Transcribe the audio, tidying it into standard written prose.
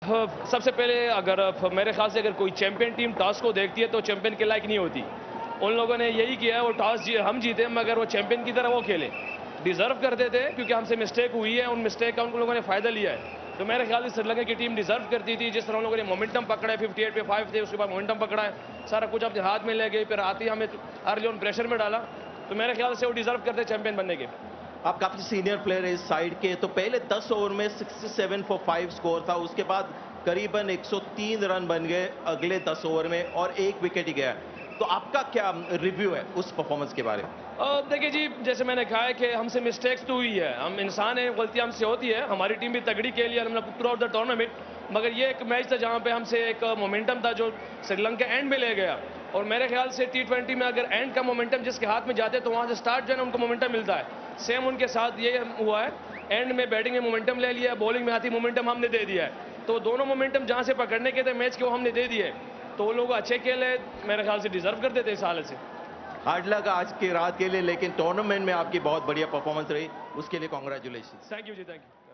सबसे पहले अगर मेरे ख्याल से अगर कोई चैंपियन टीम टॉस को देखती है तो चैंपियन के लायक नहीं होती। उन लोगों ने यही किया है, वो टॉस हम जीते मगर वो चैंपियन की तरह वो खेले, डिजर्व करते थे क्योंकि हमसे मिस्टेक हुई है, उन मिस्टेक का उन लोगों ने फायदा लिया है। तो मेरे ख्याल से श्रीलंका की टीम डिजर्व करती थी, जिस तरह उन लोगों ने मोमेंटम पकड़ा है, 58 पे 5 थे, उसके बाद मोमेंटम पकड़ा है, सारा कुछ अपने हाथ में ले गए, फिर आती हमें अर्ली ऑन प्रेशर में डाला। तो मेरे ख्याल से वो डिजर्व करते चैंपियन बनने के। आप काफी सीनियर प्लेयर है इस साइड के, तो पहले 10 ओवर में 67 फॉर 5 स्कोर था, उसके बाद करीबन 103 रन बन गए अगले 10 ओवर में और 1 विकेट ही गया। तो आपका क्या रिव्यू है उस परफॉर्मेंस के बारे में? देखिए जी, जैसे मैंने कहा है कि हमसे मिस्टेक्स तो हुई है, हम इंसान हैं, गलतियां हमसे होती है। हमारी टीम भी तगड़ी खेली है थ्रू आउट द टूर्नामेंट, मगर ये एक मैच था जहां पे हमसे एक मोमेंटम था जो श्रीलंका एंड में ले गया। और मेरे ख्याल से T20 में अगर एंड का मोमेंटम जिसके हाथ में जाते तो वहां से स्टार्ट जो है ना उनको मोमेंटम मिलता है। सेम उनके साथ ये हुआ है, एंड में बैटिंग में मोमेंटम ले लिया, बॉलिंग में आती मोमेंटम हमने दे दिया है। तो दोनों मोमेंटम जहां से पकड़ने के थे मैच के वो हमने दे दिए। तो वो लोग अच्छे खेले, मेरे ख्याल से डिजर्व करते थे इस हालत से। हार्ड लक आज की रात के लिए, लेकिन टूर्नामेंट में आपकी बहुत बढ़िया परफॉर्मेंस रही, उसके लिए कांग्रेचुलेशन। थैंक यू जी, थैंक यू।